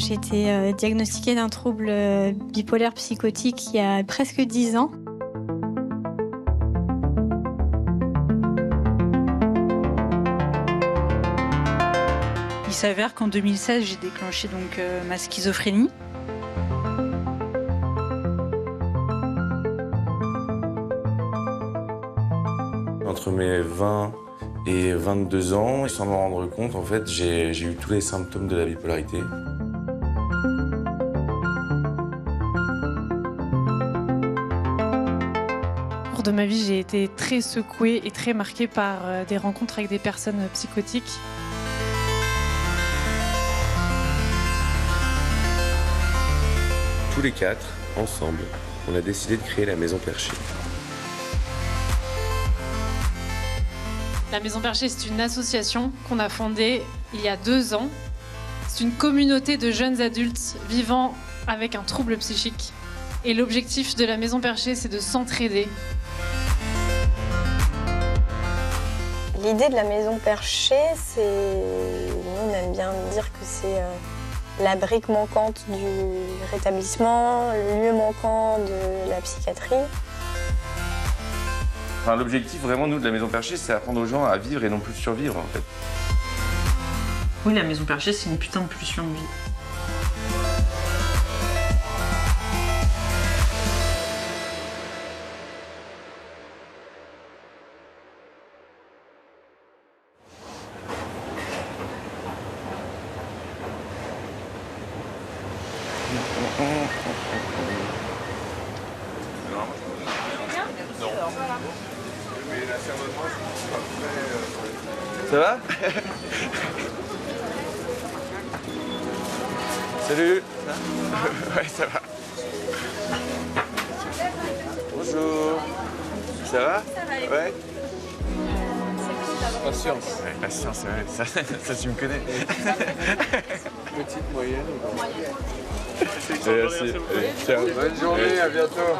J'ai été diagnostiquée d'un trouble bipolaire psychotique il y a presque 10 ans. Il s'avère qu'en 2016, j'ai déclenché ma schizophrénie. Entre mes 20 et 22 ans, sans m'en rendre compte, en fait, j'ai eu tous les symptômes de la bipolarité. Au cours de ma vie, j'ai été très secouée et très marquée par des rencontres avec des personnes psychotiques. Tous les quatre, ensemble, on a décidé de créer la Maison Perchée. La Maison Perchée, c'est une association qu'on a fondée il y a 2 ans. C'est une communauté de jeunes adultes vivant avec un trouble psychique. Et l'objectif de la Maison Perchée, c'est de s'entraider. L'idée de la Maison Perchée, c'est... Nous, on aime bien dire que c'est la brique manquante du rétablissement, le lieu manquant de la psychiatrie. Enfin, l'objectif vraiment, nous, de la Maison Perchée, c'est apprendre aux gens à vivre et non plus survivre, en fait. Oui, la Maison Perchée, c'est une putain de pulsion de vie. Ça va? Salut. Ouais, ça va. Bonjour. Ça va? Ouais. Patience. Ouais, patience, ouais. Ça, tu me connais. Petite, moyenne. Merci. Bonne journée, à bientôt.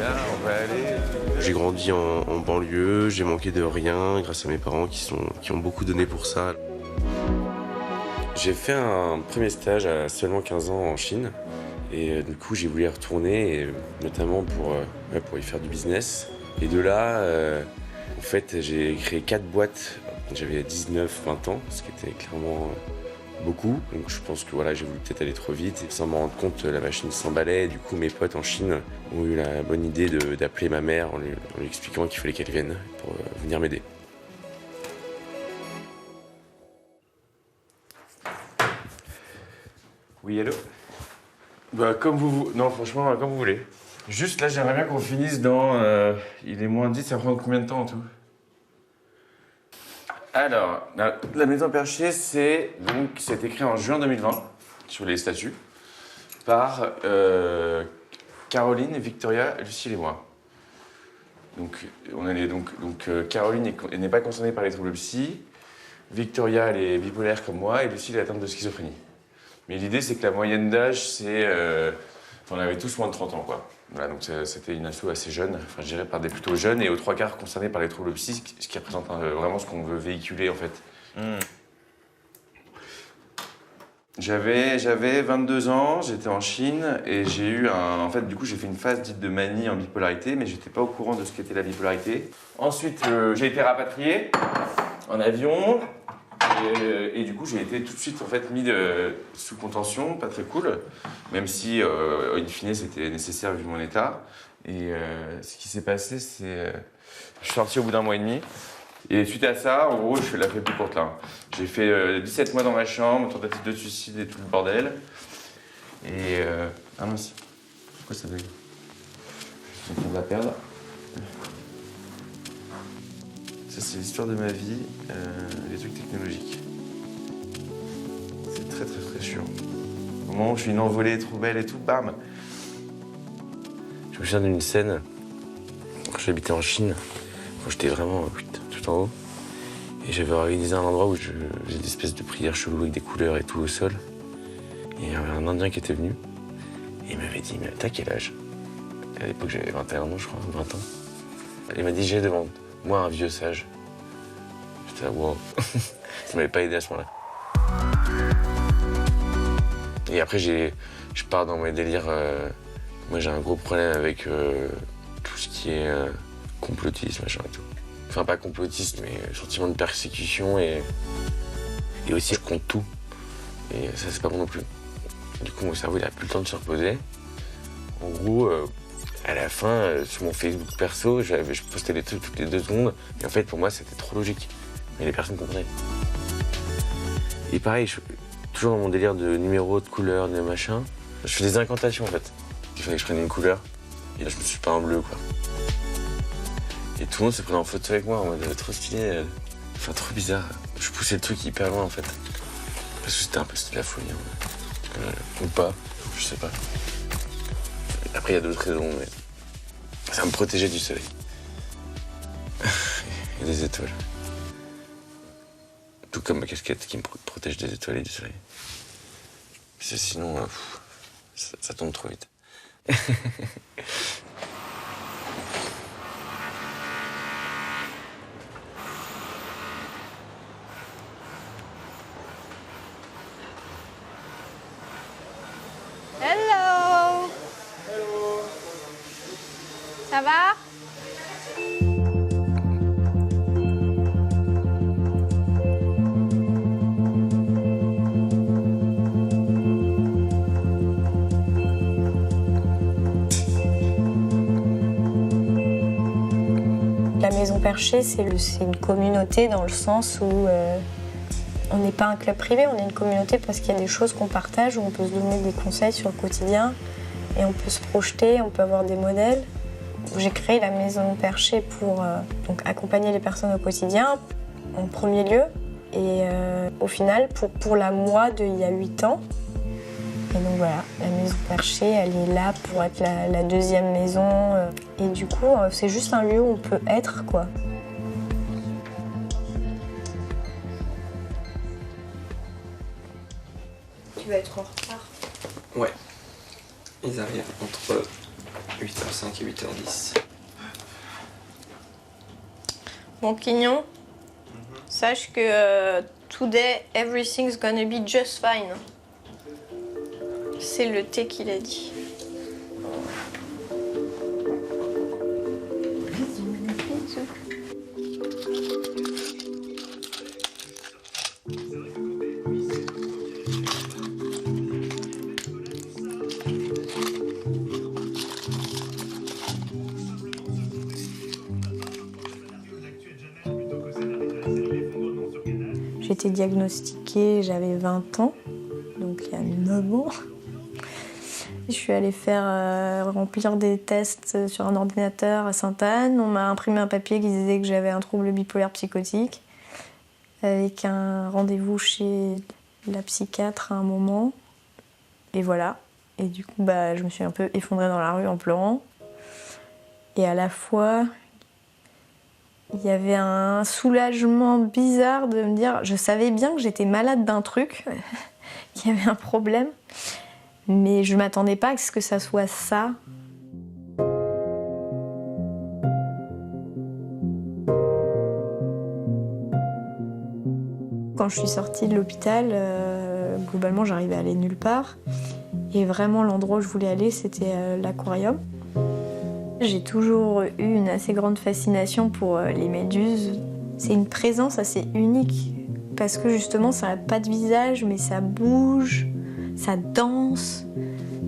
Là, on va aller. J'ai grandi en banlieue, j'ai manqué de rien grâce à mes parents qui ont beaucoup donné pour ça. J'ai fait un premier stage à seulement 15 ans en Chine et du coup j'ai voulu y retourner, et, notamment pour y faire du business. Et de là, en fait, j'ai créé 4 boîtes. J'avais 19-20 ans, ce qui était clairement beaucoup. Donc je pense que voilà, j'ai voulu peut-être aller trop vite et sans m'en rendre compte, la machine s'emballait. Du coup, mes potes en Chine ont eu la bonne idée d'appeler ma mère en lui expliquant qu'il fallait qu'elle vienne pour venir m'aider. Oui, allô? Bah, comme vous... Non, franchement, comme vous voulez. Juste là, j'aimerais bien qu'on finisse dans... il est moins 10, ça prend combien de temps en tout? Alors, la Maison Perchée, c'est écrit en juin 2020, sur les statuts, par Caroline, Victoria, Lucille et moi. Donc, Caroline n'est pas concernée par les troubles psy, Victoria, elle est bipolaire comme moi, et Lucille est atteinte de schizophrénie. Mais l'idée, c'est que la moyenne d'âge, c'est... on avait tous moins de 30 ans, quoi. Voilà, donc c'était une asso assez jeune, enfin je dirais par des plutôt jeunes et aux 3/4 concernés par les troubles psy, ce qui représente vraiment ce qu'on veut véhiculer en fait. J'avais 22 ans, j'étais en Chine et j'ai eu en fait du coup j'ai fait une phase dite de manie en bipolarité, mais j'étais pas au courant de ce qu'était la bipolarité. Ensuite j'ai été rapatrié en avion. Et du coup, j'ai été tout de suite en fait, mis sous contention, pas très cool, même si, in fine, c'était nécessaire vu mon état. Et ce qui s'est passé, c'est... je suis sorti au bout d'1 mois et demi. Et suite à ça, en gros, je fais la fait plus courte là. J'ai fait 17 mois dans ma chambre, tentative de suicide et tout le bordel. Et... ah mince, pourquoi ça bug? Je suis en train de la perdre. Ça, c'est l'histoire de ma vie, les trucs technologiques. C'est très, très, très chiant. Au moment où je fais une envolée trop belle et tout, bam! Je me souviens d'une scène, quand j'habitais en Chine, quand j'étais vraiment tout en haut. Et j'avais organisé un endroit où j'ai des espèces de prières cheloues avec des couleurs et tout au sol. Et il y avait un Indien qui était venu, et il m'avait dit, mais t'as quel âge? À l'époque, j'avais 21 ans, je crois, 20 ans. Il m'a dit, j'ai devant moi un vieux sage. J'étais là, wow. Ça m'avait pas aidé à ce moment-là. Et après, je pars dans mes délires. Moi, j'ai un gros problème avec tout ce qui est complotisme, machin et tout. Enfin, pas complotiste, mais sentiment de persécution et aussi, je compte tout. Et ça, c'est pas bon non plus. Du coup, mon cerveau, il a plus le temps de se reposer. En gros, à la fin, sur mon Facebook perso, je postais des trucs toutes les 2 secondes. Et en fait, pour moi, c'était trop logique. Mais les personnes comprenaient. Et pareil, toujours dans mon délire de numéros, de couleurs, de machin, je fais des incantations en fait. Il fallait que je prenne une couleur. Et là, je me suis peint en bleu, quoi. Et tout le monde se prenait en photo avec moi en mode trop stylé. Enfin, trop bizarre. Je poussais le truc hyper loin en fait. Parce que c'était la folie. Hein. Ou pas, je sais pas. Après, il y a d'autres raisons, mais ça me protégeait du soleil. Et des étoiles. Tout comme ma casquette qui me protège des étoiles et du soleil. Parce que sinon, ça tombe trop vite. Hello. Hello. Ça va? La Maison Perchée, c'est une communauté dans le sens où on n'est pas un club privé, on est une communauté parce qu'il y a des choses qu'on partage, où on peut se donner des conseils sur le quotidien et on peut se projeter, on peut avoir des modèles. J'ai créé la Maison Perchée pour donc accompagner les personnes au quotidien, en premier lieu, et au final pour la moi d'il y a 8 ans. Et donc voilà, la Maison Perchée, elle est là pour être la deuxième maison. Et du coup, c'est juste un lieu où on peut être, quoi. Tu vas être en retard. Ouais. Ils arrivent entre 8h05 et 8h10. Bon, Quignon, sache que today, everything's gonna be just fine. C'est le thé qu'il a dit. J'ai été diagnostiquée, j'avais 20 ans, donc il y a 9 ans. Je suis allée faire remplir des tests sur un ordinateur à Sainte-Anne. On m'a imprimé un papier qui disait que j'avais un trouble bipolaire psychotique, avec un rendez-vous chez la psychiatre à un moment. Et voilà. Et du coup, je me suis un peu effondrée dans la rue en pleurant. Et à la fois, il y avait un soulagement bizarre de me dire, je savais bien que j'étais malade d'un truc, qu'il y avait un problème, mais je ne m'attendais pas à ce que ça soit ça. Quand je suis sortie de l'hôpital, globalement, j'arrivais à aller nulle part. Et vraiment, l'endroit où je voulais aller, c'était l'aquarium. J'ai toujours eu une assez grande fascination pour les méduses. C'est une présence assez unique parce que justement, ça n'a pas de visage, mais ça bouge, ça danse,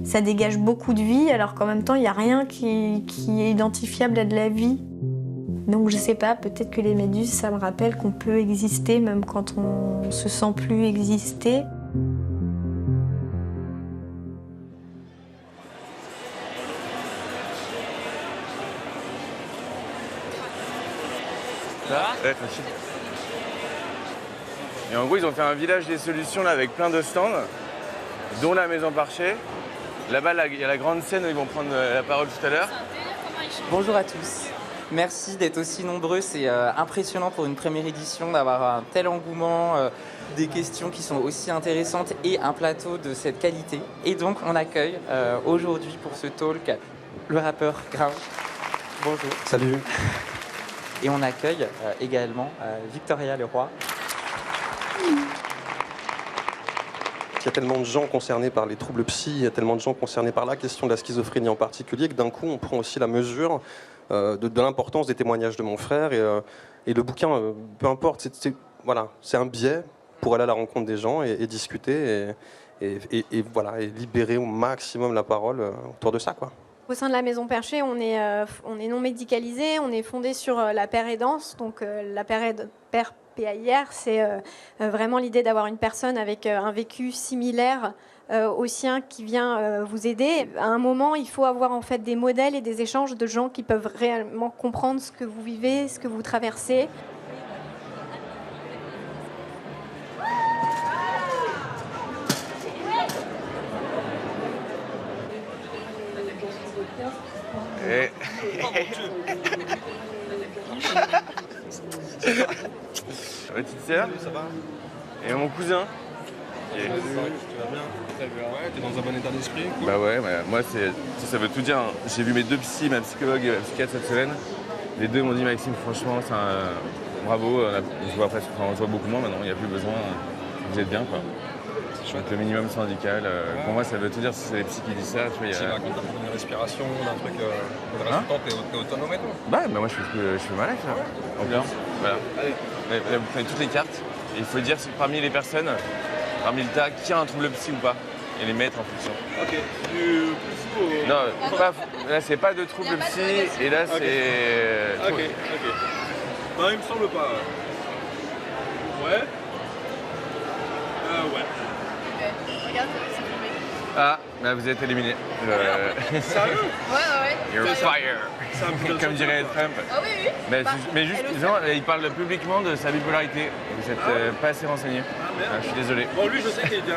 ça dégage beaucoup de vie, alors qu'en même temps, il n'y a rien qui est identifiable à de la vie. Donc je sais pas, peut-être que les méduses, ça me rappelle qu'on peut exister même quand on se sent plus exister. Ça va ? Ouais, tranquille. Et en gros, ils ont fait un village des solutions là, avec plein de stands, dont la Maison Perchée. Là-bas, il y a la grande scène où ils vont prendre la parole tout à l'heure. Bonjour à tous. Merci d'être aussi nombreux. C'est impressionnant pour une première édition d'avoir un tel engouement, des questions qui sont aussi intéressantes et un plateau de cette qualité. Et donc, on accueille aujourd'hui pour ce talk le rappeur Grave. Bonjour. Salut. Et on accueille également Victoria Leroy. qu'il y a tellement de gens concernés par les troubles psy, il y a tellement de gens concernés par la question de la schizophrénie en particulier, que d'un coup, on prend aussi la mesure de l'importance des témoignages de mon frère. Et le bouquin, peu importe, voilà, c'est un biais pour aller à la rencontre des gens et discuter et voilà, et libérer au maximum la parole autour de ça, quoi. Au sein de la Maison Perchée, on est non médicalisé, on est fondé sur la paire aidance. Donc la paire PAIR, c'est vraiment l'idée d'avoir une personne avec un vécu similaire au sien qui vient vous aider. À un moment, il faut avoir en fait des modèles et des échanges de gens qui peuvent réellement comprendre ce que vous vivez, ce que vous traversez. Ma petite sœur et mon cousin. Tu vas bien? Ouais, t'es dans un bon état d'esprit? Bah ouais, moi ça veut tout dire. J'ai vu mes 2 psys, ma psychologue et ma psychiatre cette semaine. Les 2 m'ont dit Maxime, franchement, bravo, on se voit beaucoup moins maintenant, il n'y a plus besoin, vous êtes bien quoi. Donc le minimum syndical, pour moi ça veut tout dire si c'est les psys qui disent ça. Tu vas raconter une respiration, d'un truc, le reste du temps t'es autonome et tout. Bah moi je fais mal là. En plus, voilà. Vous prenez toutes les cartes et il faut dire parmi les personnes, parmi le tas, qui a un trouble psy ou pas et les mettre en fonction. Ok, du psy ou... Non, là c'est pas de trouble psy et là c'est... Ok. Non, il me semble pas. Ouais. Ouais. Regarde, c'est tombé. Ah, bah vous êtes éliminé. Sérieux? Ouais. You're fire. Comme dirait Trump. Ah oui. Mais juste, il parle publiquement de sa bipolarité. Vous êtes pas assez renseigné. Ah merde. Je suis désolé. Bon, lui, je sais qu'il était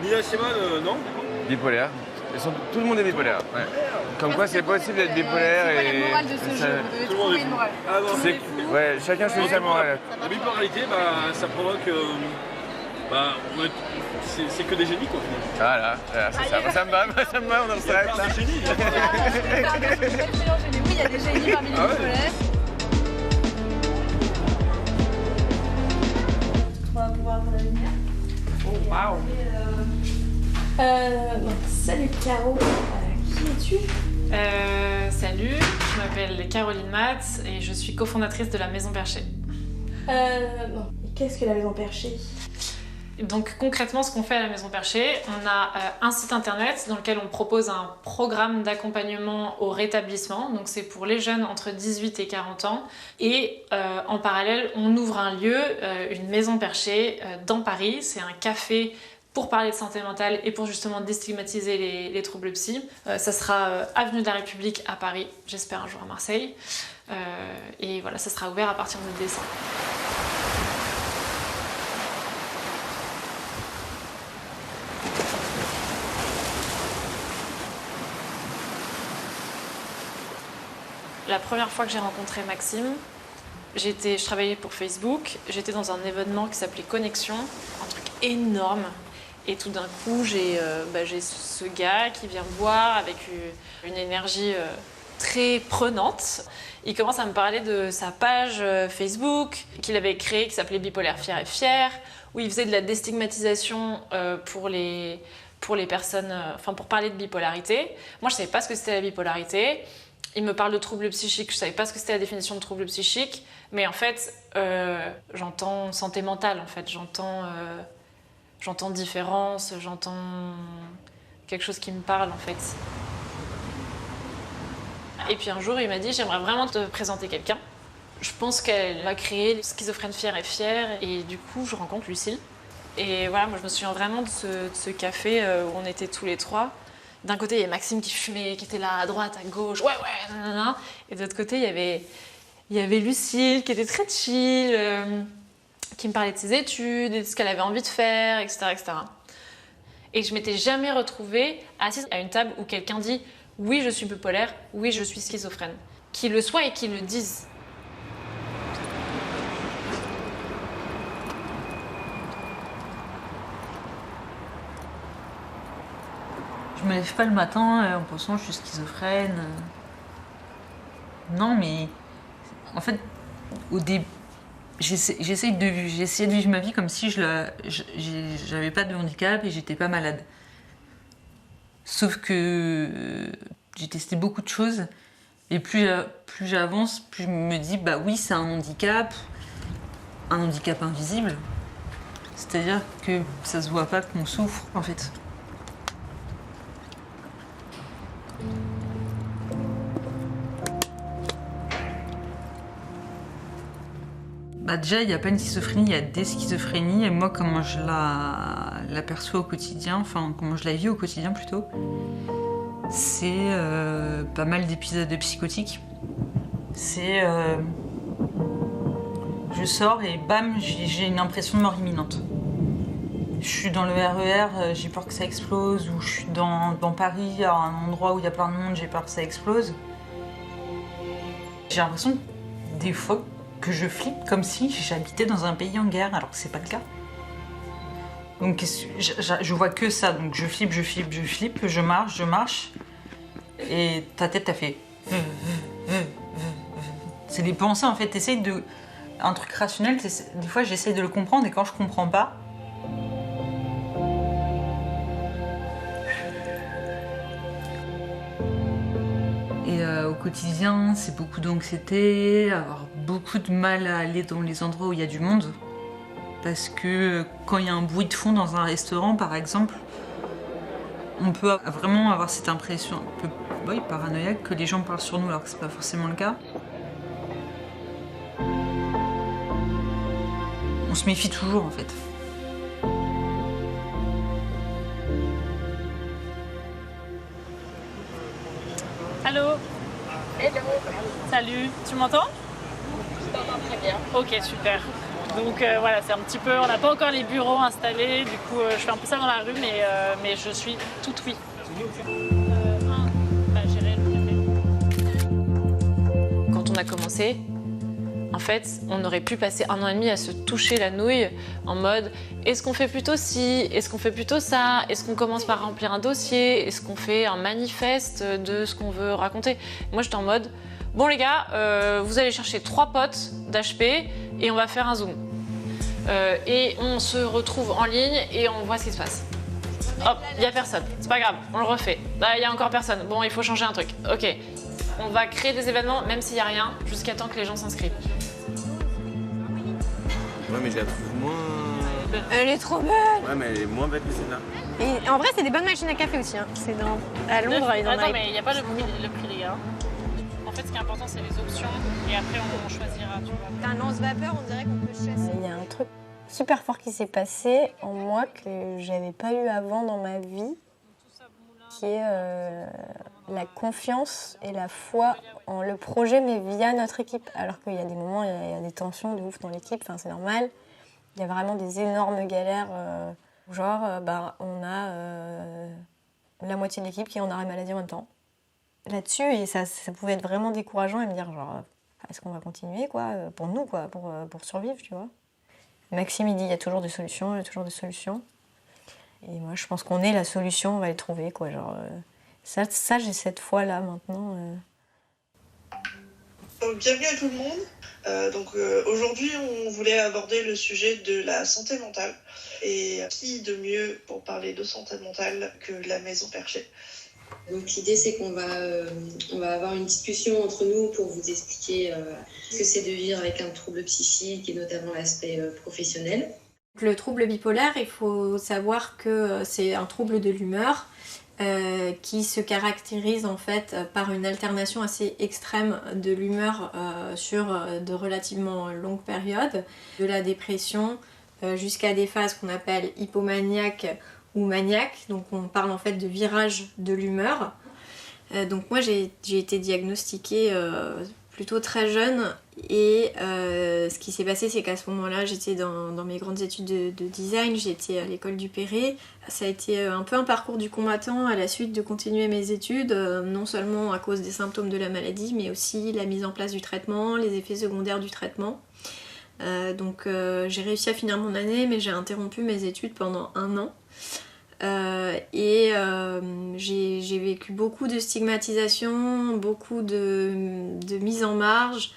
Nina Simone, non? Bipolaire. Tout le monde est bipolaire. Ouais. Comme quoi c'est possible d'être bipolaire et... C'est quoi la morale de ce jeu? Vous devez trouver une morale. Ah non, ouais, chacun choisit sa morale. La bipolarité, ça provoque... c'est que des génies quoi. Voilà, c'est ça. Ça me va, on en s'arrête là. Des génies. Oui, il y a des génies parmi les bipolaires. On va pouvoir pour l'avenir. Oh, waouh. Salut Caro, qui es-tu? Salut, je m'appelle Caroline Matz et je suis cofondatrice de la Maison Perchée. Qu'est-ce que la Maison Perchée? Donc concrètement, ce qu'on fait à la Maison Perchée, on a un site internet dans lequel on propose un programme d'accompagnement au rétablissement. Donc c'est pour les jeunes entre 18 et 40 ans. Et en parallèle, on ouvre un lieu, une Maison Perchée dans Paris. C'est un café pour parler de santé mentale et pour justement déstigmatiser les troubles psy. Ça sera avenue de la République à Paris, j'espère un jour à Marseille. Et voilà, ça sera ouvert à partir de décembre. La première fois que j'ai rencontré Maxime, je travaillais pour Facebook, j'étais dans un événement qui s'appelait Connexion, un truc énorme. Et tout d'un coup, j'ai ce gars qui vient me voir avec une énergie très prenante. Il commence à me parler de sa page Facebook qu'il avait créée, qui s'appelait Bipolaire Fier et Fier, où il faisait de la déstigmatisation pour les personnes, pour parler de bipolarité. Moi, je ne savais pas ce que c'était la bipolarité. Il me parle de troubles psychiques, je ne savais pas ce que c'était la définition de troubles psychiques, mais en fait, j'entends santé mentale, en fait, j'entends différence, j'entends quelque chose qui me parle, en fait. Et puis un jour, il m'a dit, j'aimerais vraiment te présenter quelqu'un. Je pense qu'elle va créer Schizophrène Fier et Fier, et du coup, je rencontre Lucille. Et voilà, moi, je me souviens vraiment de ce café où on était tous les trois. D'un côté, il y avait Maxime qui fumait, qui était là à droite, à gauche, ouais, nanana. Et de l'autre côté, il y avait Lucille qui était très chill, qui me parlait de ses études, et de ce qu'elle avait envie de faire, etc., etc. Et je m'étais jamais retrouvée assise à une table où quelqu'un dit « Oui, je suis bipolaire, oui, je suis schizophrène ». Qu'il le soit et qu'il le dise. Je me lève pas le matin en pensant que je suis schizophrène. Non, mais en fait, au début, j'ai essayé de vivre ma vie comme si j'avais pas de handicap et j'étais pas malade. Sauf que j'ai testé beaucoup de choses et plus j'avance, plus je me dis bah oui, c'est un handicap invisible. C'est-à-dire que ça se voit pas qu'on souffre en fait. Bah déjà, il n'y a pas une schizophrénie, il y a des schizophrénies. Et moi, comment je l'aperçois au quotidien, enfin, comment je la vis au quotidien plutôt, c'est pas mal d'épisodes psychotiques. C'est... je sors et bam, j'ai une impression de mort imminente. Je suis dans le RER, j'ai peur que ça explose, ou je suis dans Paris, à un endroit où il y a plein de monde, j'ai peur que ça explose. J'ai l'impression, des fois, que je flippe comme si j'habitais dans un pays en guerre, alors que c'est pas le cas. Donc je vois que ça, donc je flippe, je marche, et ta tête t'a fait... C'est des pensées en fait, t'essayes de... Un truc rationnel, des fois j'essaye de le comprendre, et quand je comprends pas... Et au quotidien, c'est beaucoup d'anxiété, avoir beaucoup de mal à aller dans les endroits où il y a du monde. Parce que quand il y a un bruit de fond dans un restaurant, par exemple, on peut vraiment avoir cette impression un peu paranoïaque que les gens parlent sur nous alors que c'est pas forcément le cas. On se méfie toujours en fait. Allô? Hello. Salut, tu m'entends? Je t'entends très bien. Ok, super. Donc voilà, c'est un petit peu, on n'a pas encore les bureaux installés, du coup je fais un peu ça dans la rue, mais je suis toute oui. Gérer le café. Quand on a commencé, en fait, on aurait pu passer 1 an et demi à se toucher la nouille en mode est-ce qu'on fait plutôt ci, est-ce qu'on fait plutôt ça, est-ce qu'on commence par remplir un dossier, est-ce qu'on fait un manifeste de ce qu'on veut raconter. Moi j'étais en mode bon les gars, vous allez chercher 3 potes d'HP et on va faire un zoom. Et on se retrouve en ligne et on voit ce qui se passe. Hop, il n'y a personne, c'est pas grave, on le refait. Là, il y a encore personne, bon, il faut changer un truc. Ok, on va créer des événements, même s'il n'y a rien, jusqu'à temps que les gens s'inscrivent. Ouais, mais je la trouve moins... Elle est trop belle. Ouais, mais elle est moins belle que celle-là. Et en vrai, c'est des bonnes machines à café aussi. Hein. C'est à Londres, ils en Attends, avaient... mais il n'y a pas le prix, les gars. En fait, ce qui est important, c'est les options, et après, on choisira, tu vois. T'as un lance-vapeur, on dirait qu'on peut chasser. Il y a un truc super fort qui s'est passé en moi que j'avais pas eu avant dans ma vie, qui est la confiance et la foi en le projet, mais via notre équipe. Alors qu'il y a des moments, il y a des tensions de ouf dans l'équipe, enfin, c'est normal. Il y a vraiment des énormes galères, on a la moitié de l'équipe qui est en arrêt maladie en même temps. Là-dessus, et ça pouvait être vraiment décourageant et me dire genre, est-ce qu'on va continuer quoi, pour nous, quoi, pour survivre, tu vois. Maxime, il dit, il y a toujours des solutions, il y a toujours des solutions. Et moi, je pense qu'on est la solution, on va les trouver, quoi. Genre, ça j'ai cette foi-là, maintenant. Donc, bienvenue à tout le monde. Aujourd'hui, on voulait aborder le sujet de la santé mentale. Et qui de mieux pour parler de santé mentale que la Maison Perchée. Donc l'idée c'est qu'on va avoir une discussion entre nous pour vous expliquer ce que c'est de vivre avec un trouble psychique et notamment l'aspect professionnel. Le trouble bipolaire, il faut savoir que c'est un trouble de l'humeur qui se caractérise en fait par une alternation assez extrême de l'humeur sur de relativement longues périodes, de la dépression jusqu'à des phases qu'on appelle hypomaniaques ou maniaque, donc on parle en fait de virage de l'humeur. Donc moi j'ai été diagnostiquée plutôt très jeune et ce qui s'est passé c'est qu'à ce moment-là j'étais dans mes grandes études de design, j'étais à l'école du Perret. Ça a été un peu un parcours du combattant à la suite de continuer mes études, non seulement à cause des symptômes de la maladie mais aussi la mise en place du traitement, les effets secondaires du traitement. J'ai réussi à finir mon année mais j'ai interrompu mes études pendant 1 an. J'ai vécu beaucoup de stigmatisation, beaucoup de mise en marge,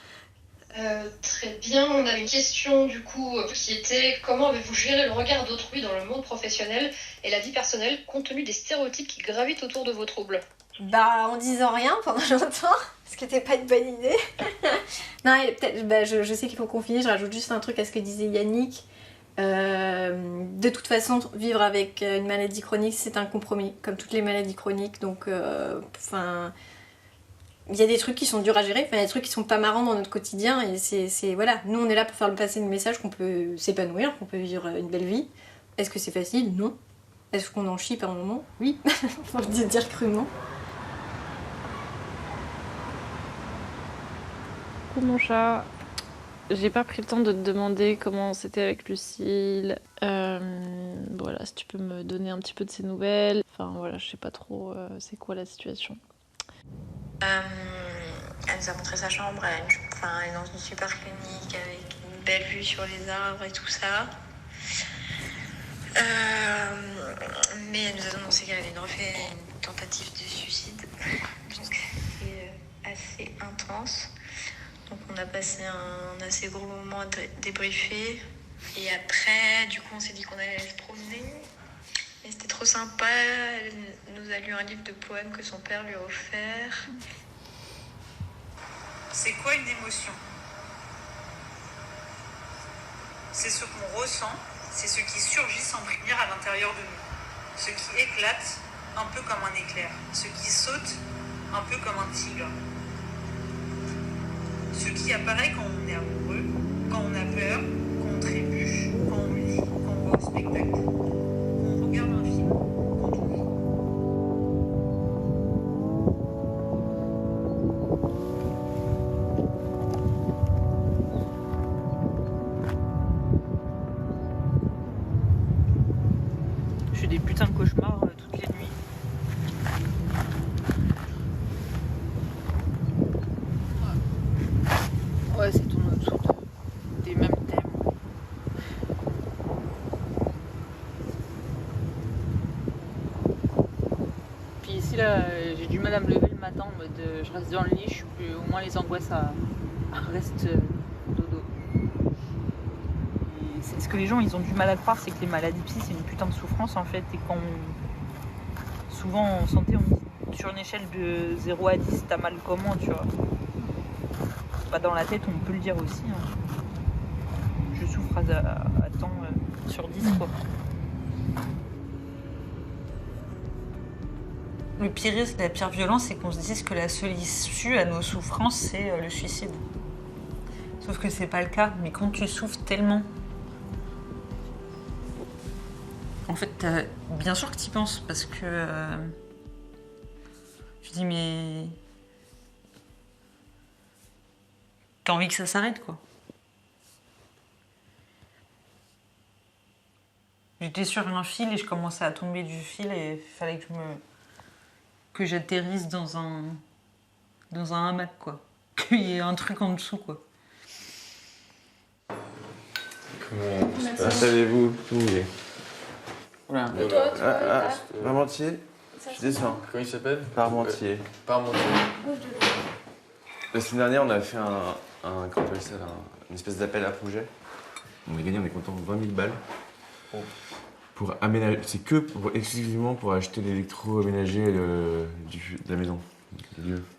Très bien, on a une question du coup qui était comment avez-vous géré le regard d'autrui dans le monde professionnel et la vie personnelle compte tenu des stéréotypes qui gravitent autour de vos troubles? Bah, en disant rien pendant longtemps, ce qui n'était pas une bonne idée. Non, et peut-être, je sais qu'il faut qu'on finisse, je rajoute juste un truc à ce que disait Yannick. De toute façon, vivre avec une maladie chronique, c'est un compromis, comme toutes les maladies chroniques. Donc, il y a des trucs qui sont durs à gérer, il y a des trucs qui sont pas marrants dans notre quotidien. Et voilà, nous on est là pour faire passer le message qu'on peut s'épanouir, qu'on peut vivre une belle vie. Est-ce que c'est facile? Non. Est-ce qu'on en chie par moment? Oui. Faut le dire crûment. Mon chat, j'ai pas pris le temps de te demander comment c'était avec Lucille. Voilà, si tu peux me donner un petit peu de ses nouvelles. Enfin voilà, je sais pas trop c'est quoi la situation. Elle nous a montré sa chambre, elle est dans une super clinique avec une belle vue sur les arbres et tout ça. Mais elle nous a annoncé qu'elle avait refait une tentative de suicide. Donc c'est assez intense. Donc on a passé un assez gros moment à débriefer. Et après, du coup, on s'est dit qu'on allait se promener. Et c'était trop sympa. Elle nous a lu un livre de poèmes que son père lui a offert. C'est quoi une émotion? C'est ce qu'on ressent, c'est ce qui surgit sans prévenir à l'intérieur de nous. Ce qui éclate, un peu comme un éclair. Ce qui saute, un peu comme un tigre. Ce qui apparaît quand on est amoureux, quand on a peur, quand on trébuche, quand on lit, quand on voit un spectacle, quand on regarde un film, quand on joue. Je fais des putains de cauchemars toutes les nuits. Ouais, c'est tourné autour des mêmes thèmes. Puis ici, là, j'ai du mal à me lever le matin en mode je reste dans le lit, au moins les angoisses restent dodo. Et c'est ce que les gens ils ont du mal à croire, c'est que les maladies psy c'est une putain de souffrance en fait. Et quand souvent en santé, on dit sur une échelle de 0 à 10, t'as mal comment, tu vois. Bah dans la tête, on peut le dire aussi. Hein. Je souffre à temps sur 10, quoi. Le pire risque, la pire violence, c'est qu'on se dise que la seule issue à nos souffrances, c'est le suicide. Sauf que c'est pas le cas. Mais quand tu souffres tellement, en fait, bien sûr que t'y penses, parce que tu dis mais t'as envie que ça s'arrête, quoi. J'étais sur un fil et je commençais à tomber du fil et il fallait que j'atterrisse dans un hamac, quoi. Qu'il y ait un truc en dessous, quoi. Comment installez-vous où vous voulez. Oula. Parmentier, je descends. Comment il s'appelle? Parmentier. Parmentier. La semaine dernière, on a fait comment on appelle ça, une espèce d'appel à projet. On a gagné, on est content, 20 000 balles. Oh. Pour aménager, c'est exclusivement pour acheter l'électroménager de la maison.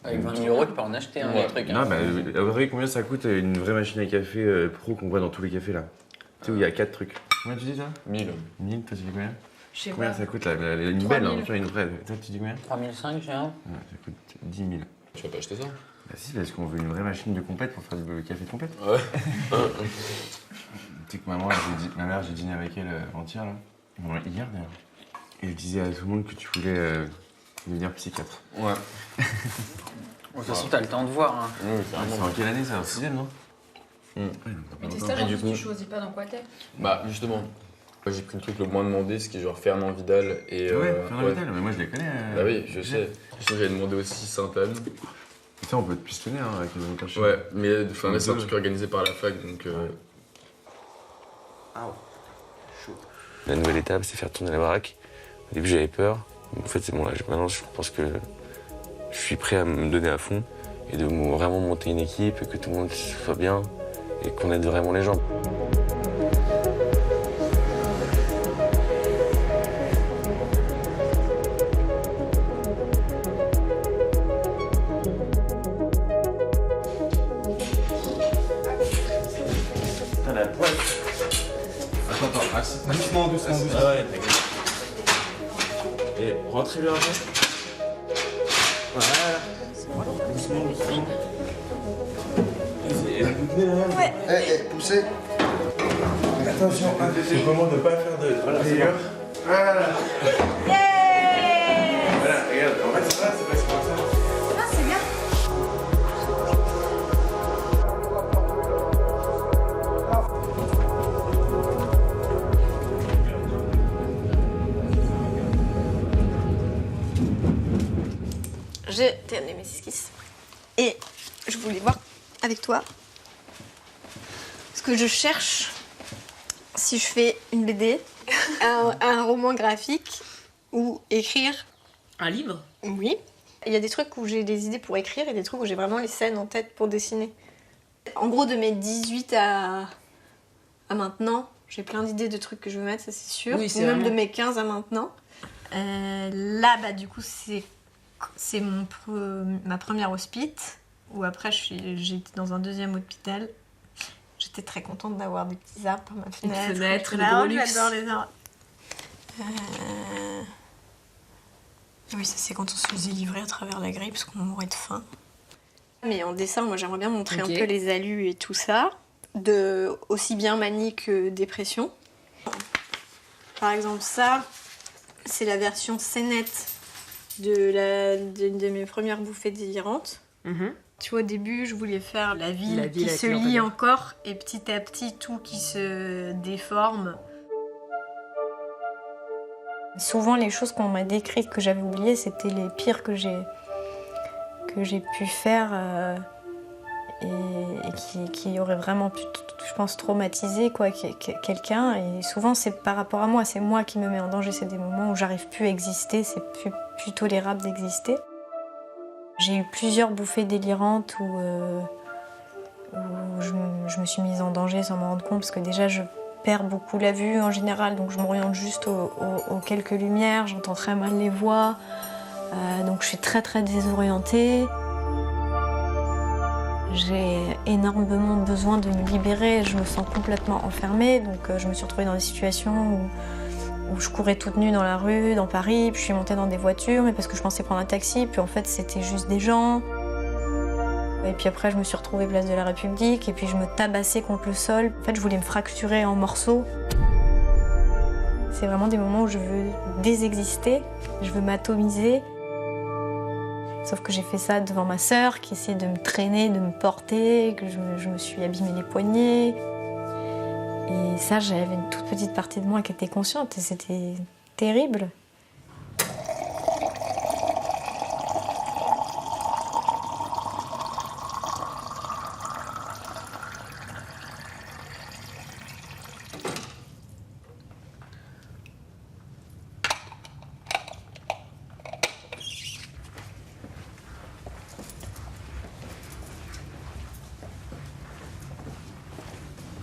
Avec 20 000 €, tu peux en acheter un truc. Non, à votre avis, combien ça coûte une vraie machine à café pro qu'on voit dans tous les cafés là? Tu sais où il y a 4 trucs. Combien tu dis ça? 1000. 1000, toi tu dis combien? Je sais combien pas. ça coûte là? Une belle, hein, tu vois, une vraie. Toi tu dis combien? 3005, j'ai un. Ouais, ça coûte 10 000. Tu vas pas acheter ça? Bah si, parce qu'on veut une vraie machine de compète pour faire du café de compète. Ouais. Tu sais que ma mère, j'ai dîné avec elle avant-hier là. Hier d'ailleurs. Et je disais à tout le monde que tu voulais devenir psychiatre. Ouais. De toute façon, t'as le temps de voir. Hein. Oui, c'est en quelle année ça? En 6ème, non? Mais tes stages, en plus, tu choisis pas dans quoi t'es. Bah, justement. Moi, j'ai pris le truc le moins demandé, ce qui est genre Fernand Vidal et. Ouais, Fernand Vidal, mais moi je les connais. Bah oui, je sais. Sinon, j'avais demandé aussi Sainte-Anne. Putain, on peut te pistonner hein, avec les montages. Ouais, mais enfin, là, c'est un truc organisé par la fac donc. Ah ouais. Chaud. La nouvelle étape, c'est faire tourner la baraque. Au début, j'avais peur. En fait, c'est bon, là, maintenant, je pense que je suis prêt à me donner à fond. et de vraiment monter une équipe, et que tout le monde soit bien et qu'on aide vraiment les gens. La pointe. Attends, doucement. Ah ouais, t'inquiète. Et rentrez-le un peu. Voilà. Doucement. Ouais. Poussez. Attention, comment ne pas faire de rayures. Voilà. Voilà, regarde, en fait c'est pas comme ça. Ah, c'est bien. J'ai terminé mes esquisses. Et je voulais voir avec toi ce que je cherche si je fais une BD, un roman graphique ou écrire. Un livre? Oui. Il y a des trucs où j'ai des idées pour écrire et des trucs où j'ai vraiment les scènes en tête pour dessiner. En gros, de mes 18 à maintenant, j'ai plein d'idées de trucs que je veux mettre, ça c'est sûr. Oui, c'est ou même vraiment... de mes 15 à maintenant. Là, bah, du coup, c'est ma première hospice, où après j'ai été dans un deuxième hôpital. J'étais très contente d'avoir des petits arbres par ma fenêtre. Une fenêtre, le Là, gros luxe. j'adore les arbres. Oui, ça c'est quand on se faisait livrer à travers la grille parce qu'on mourait de faim. Mais en dessin, moi j'aimerais bien montrer un peu les allus et tout ça, de aussi bien manie que dépression. Par exemple, ça, c'est la version scénette d'une de mes premières bouffées délirantes. Tu vois, au début, je voulais faire la ville qui se lie encore et petit à petit, tout qui se déforme. Souvent, les choses qu'on m'a décrites que j'avais oubliées, c'était les pires que j'ai pu faire et qui auraient vraiment pu, je pense, traumatiser quelqu'un. Et souvent, c'est par rapport à moi, c'est moi qui me mets en danger. C'est des moments où j'arrive plus à exister, c'est plus tolérable d'exister. J'ai eu plusieurs bouffées délirantes où je me suis mise en danger sans m'en rendre compte, parce que déjà, je perds beaucoup la vue en général, donc je m'oriente juste aux quelques lumières, j'entends très mal les voix, donc je suis très très désorientée. J'ai énormément besoin de me libérer, je me sens complètement enfermée, donc je me suis retrouvée dans des situations où je courais toute nue dans la rue, dans Paris, puis je suis montée dans des voitures, mais parce que je pensais prendre un taxi, puis en fait c'était juste des gens. Et puis après je me suis retrouvée place de la République, et puis je me tabassais contre le sol. En fait je voulais me fracturer en morceaux. C'est vraiment des moments où je veux désexister, je veux m'atomiser. Sauf que j'ai fait ça devant ma sœur qui essayait de me traîner, de me porter, que je me suis abîmé les poignets. Et ça, j'avais une toute petite partie de moi qui était consciente et c'était terrible.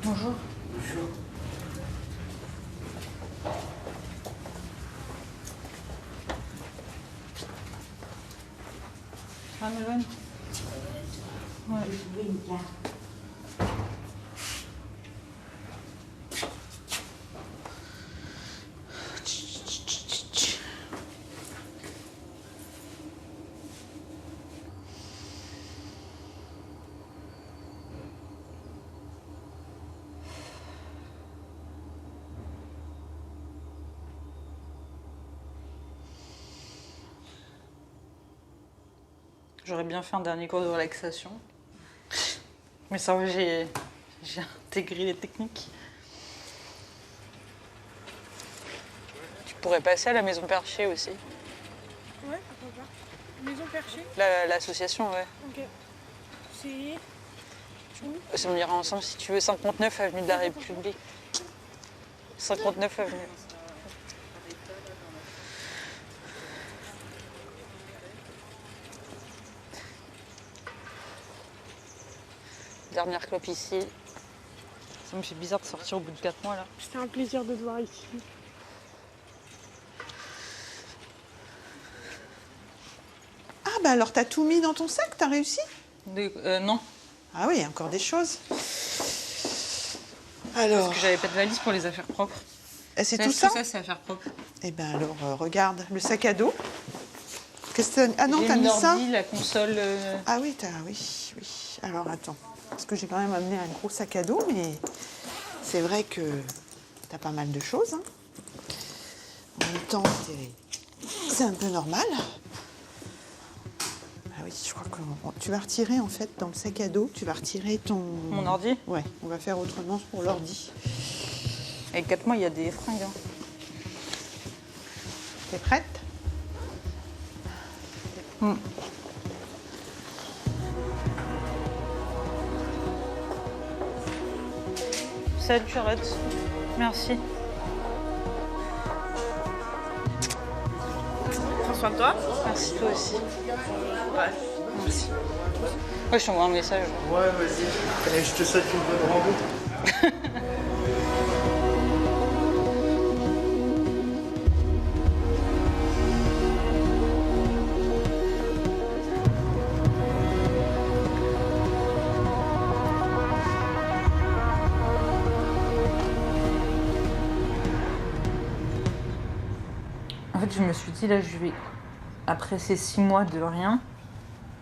Bonjour. Bonjour. Ah, Melon. Ouais. J'aurais bien fait un dernier cours de relaxation. Mais ça va, j'ai intégré les techniques. Tu pourrais passer à la maison perchée aussi. Ouais, pourquoi pas. Maison perchée? L'association, ouais. Ok. C'est... On ira ensemble si tu veux, 59 avenue de la République. 59 avenue. Dernière clope ici. Ça me fait bizarre de sortir au bout de 4 mois là. C'était un plaisir de te voir ici. Ah bah alors t'as tout mis dans ton sac, t'as réussi? Non. Ah oui, encore des choses. Alors... Parce que j'avais pas de valise pour les affaires propres. Et c'est tout ça? Tout ça, c'est affaires propres. Eh ben alors, regarde, le sac à dos. Qu'est-ce que ah non, J'ai t'as mis ça? l'ordi, la console... Ah oui, oui. Alors attends, parce que j'ai quand même amené un gros sac à dos, mais c'est vrai que t'as pas mal de choses. Hein. En même temps, c'est un peu normal. Ah oui, je crois que tu vas retirer en fait dans le sac à dos, tu vas retirer ton... Mon ordi? Ouais, on va faire autrement pour l'ordi. Avec 4 mois, il y a des fringues. Hein. T'es prête? Salut Charlotte. Merci. Prends soin de toi. Merci, toi aussi. Ouais. Merci. Ouais, je t'envoie un message. Ouais, vas-y. Et je te souhaite une bonne rando. En fait, je me suis dit, là, je vais, après ces 6 mois de rien,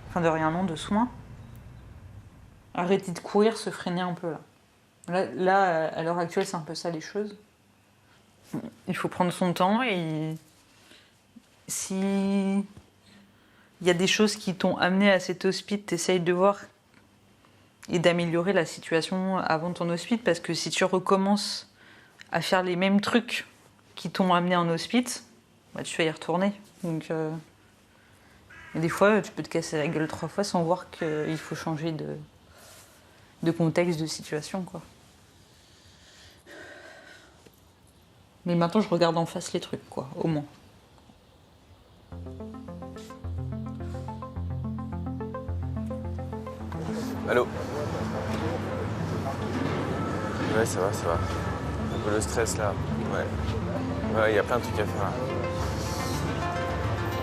enfin de rien, non, de soins, arrêter de courir, se freiner un peu, là. À l'heure actuelle, c'est un peu ça, les choses. Il faut prendre son temps et si il y a des choses qui t'ont amené à cet hospice, t'essayes de voir et d'améliorer la situation avant ton hospice, parce que si tu recommences à faire les mêmes trucs qui t'ont amené en hospice, bah, tu vas y retourner. Donc, et des fois, tu peux te casser la gueule 3 fois sans voir qu'il faut changer de contexte, de situation, quoi. Mais maintenant, je regarde en face les trucs, quoi, au moins. Allô? Ouais, ça va, ça va. Un peu le stress, là. Ouais, il y a plein de trucs à faire, là.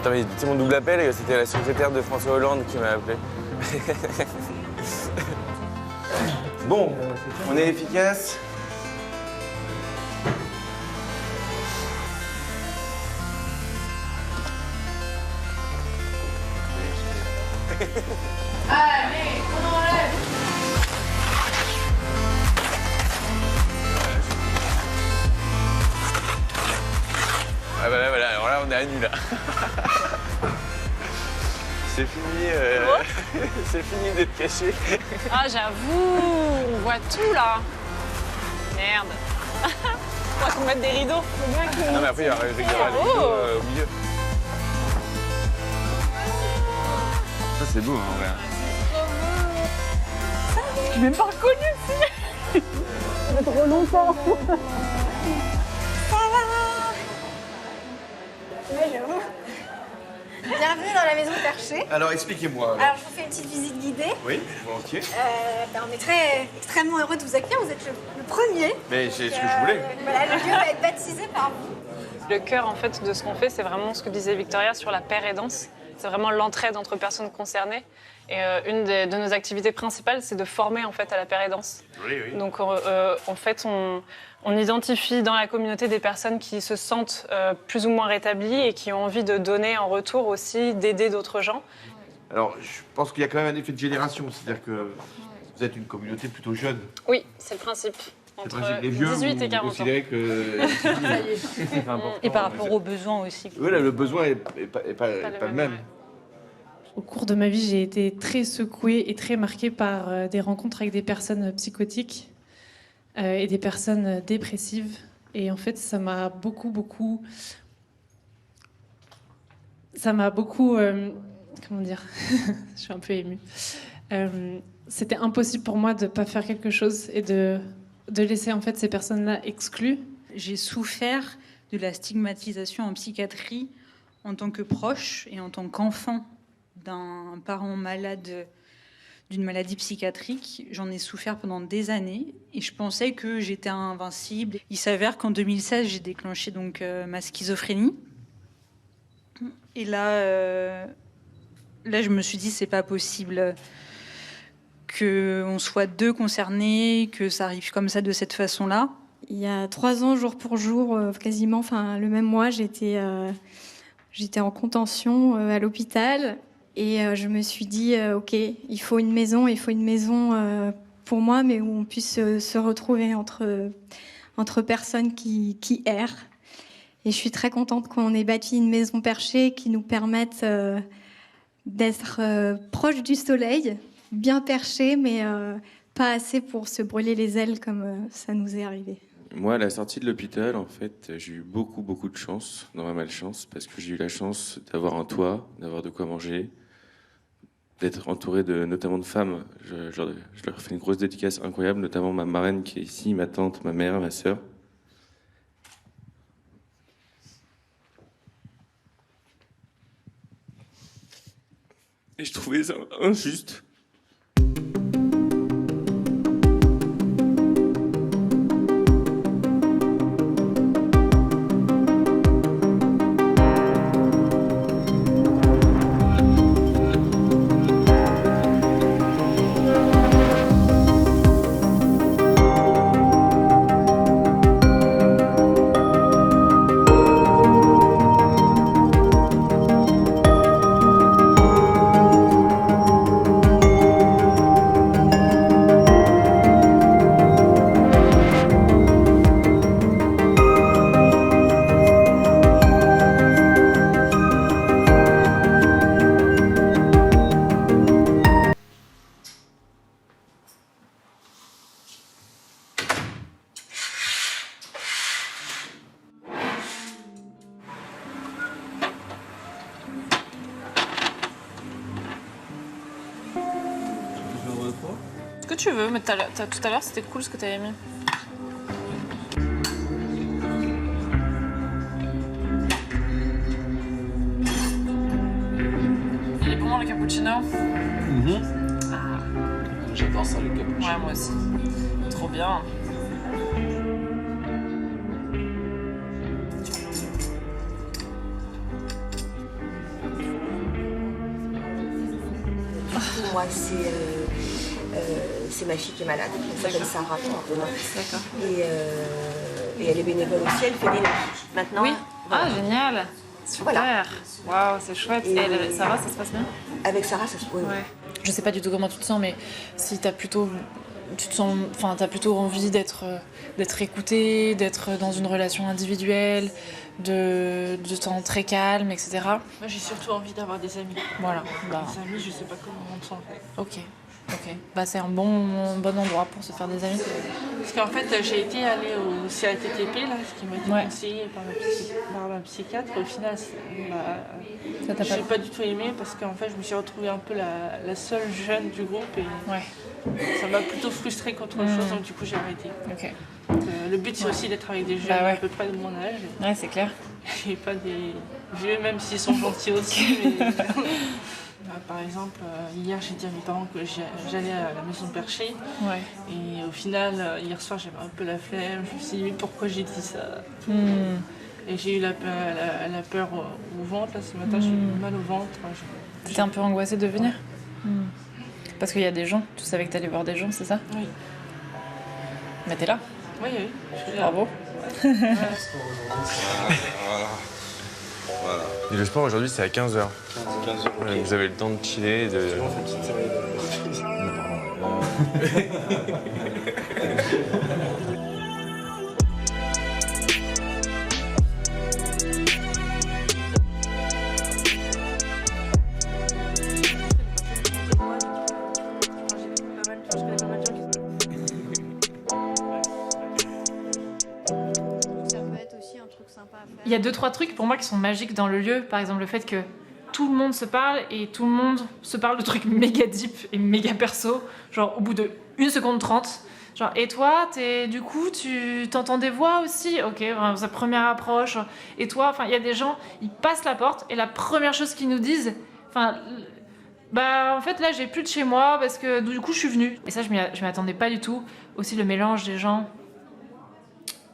Attends, mais c'est mon double appel, c'était la secrétaire de François Hollande qui m'a appelé. Bon, on est efficace. Allez, on enlève. Ah bah là, voilà, alors là on est à nu là. C'est fini, c'est fini d'être caché. Ah, j'avoue, on voit tout là. Merde. On va qu'on mette des rideaux. Non mais après il y aura des rideaux au milieu. Ça c'est beau hein, en vrai. Je l'ai même pas reconnu ici. Ça fait trop longtemps. Ouais, j'avoue. Bienvenue dans la maison perchée. Alors expliquez-moi. Alors je vous fais une petite visite guidée. Oui, volontiers. On est extrêmement heureux de vous accueillir. Vous êtes le premier. Mais c'est ce que je voulais. Voilà, le lieu va être baptisé par vous. Le cœur en fait de ce qu'on fait, c'est vraiment ce que disait Victoria sur la paire aidance. C'est vraiment l'entraide entre personnes concernées. Et une de nos activités principales, c'est de former en fait à la paire aidance. Oui, oui. Donc en fait, on identifie dans la communauté des personnes qui se sentent plus ou moins rétablies et qui ont envie de donner en retour aussi, d'aider d'autres gens. Alors, je pense qu'il y a quand même un effet de génération, c'est-à-dire que vous êtes une communauté plutôt jeune. Oui, c'est le principe. Entre les vieux, 18 et 40 ans. vous considérez que... Et par rapport aux besoins aussi. Oui, là, le besoin n'est pas le même. Au cours de ma vie, j'ai été très secouée et très marquée par des rencontres avec des personnes psychotiques et des personnes dépressives. Et en fait, ça m'a beaucoup... comment dire? Je suis un peu émue. C'était impossible pour moi de ne pas faire quelque chose et de laisser en fait ces personnes-là exclues. J'ai souffert de la stigmatisation en psychiatrie en tant que proche et en tant qu'enfant d'un parent malade d'une maladie psychiatrique. J'en ai souffert pendant des années et je pensais que j'étais invincible. Il s'avère qu'en 2016, j'ai déclenché donc ma schizophrénie. Et là, je me suis dit, c'est pas possible qu'on soit 2 concernés, que ça arrive comme ça, de cette façon-là. Il y a 3 ans, jour pour jour, quasiment, le même mois, j'étais en contention à l'hôpital. Et je me suis dit, ok, il faut une maison pour moi, mais où on puisse se retrouver entre personnes qui errent. Et je suis très contente qu'on ait bâti une maison perchée qui nous permette d'être proche du soleil, bien perché, mais pas assez pour se brûler les ailes comme ça nous est arrivé. Moi, à la sortie de l'hôpital, en fait, j'ai eu beaucoup de chance dans ma malchance, parce que j'ai eu la chance d'avoir un toit, d'avoir de quoi manger, d'être entouré notamment de femmes. Je leur fais une grosse dédicace incroyable, notamment ma marraine qui est ici, ma tante, ma mère, ma sœur. Et je trouvais ça injuste. Ce que tu veux, mais tout à l'heure c'était cool ce que t'avais mis. Il est bon le cappuccino? Ah. J'adore ça, le cappuccino. Ouais, moi aussi. Trop bien. Moi, c'est ma fille qui est malade, elle s'appelle Sarah. D'accord. Et elle est bénévole aussi, elle fait des nuits. Maintenant. Oui. Voilà. Ah, génial. Super. Voilà. Waouh, c'est chouette. Et Sarah, ça se passe bien? Avec Sarah, ça se passe bien. Ouais. Je sais pas du tout comment tu te sens, mais si t'as plutôt envie d'être écoutée, d'être dans une relation individuelle, de temps très calme, etc. Moi, j'ai surtout envie d'avoir des amis. Voilà. Des amis, je sais pas comment on s'en fait. Ok. Bah, c'est un bon endroit pour se faire des amis. Parce qu'en fait, j'ai été allée au CATTP, là, ce qui m'a été conseillé par ma psychiatre. Au final, j'ai pas du tout aimé parce qu'en fait, je me suis retrouvée un peu la seule jeune du groupe et ça m'a plutôt frustrée qu'autre chose, donc du coup, j'ai arrêté. Ok. Donc, le but, c'est aussi d'être avec des jeunes à peu près de mon âge. Ouais, c'est clair. Et pas des vieux, même s'ils sont gentils aussi. Mais... Par exemple, hier j'ai dit à mes parents que j'allais à la maison perchée. Ouais. Et au final, hier soir j'avais un peu la flemme. Je me suis dit mais pourquoi j'ai dit ça Et j'ai eu la peur au ventre. Là, ce matin j'ai eu mal au ventre. T'étais un peu angoissée de venir Parce qu'il y a des gens, tu savais que t'allais voir des gens, c'est ça? Oui. Mais t'es là? Oui, je suis là. Bravo. Voilà. Et le sport aujourd'hui c'est à 15h. Okay. Vous avez le temps de chiller. Il y a 2-3 trucs pour moi qui sont magiques dans le lieu. Par exemple, le fait que tout le monde se parle et tout le monde se parle de trucs méga deep et méga perso. Genre au bout de 1 seconde 30. Genre, et toi, du coup, tu t'entends des voix aussi? Ok, sa première approche. Et toi, il y a des gens, ils passent la porte et la première chose qu'ils nous disent, Bah en fait là j'ai plus de chez moi parce que du coup je suis venue. Et ça je m'y attendais pas du tout. Aussi le mélange des gens,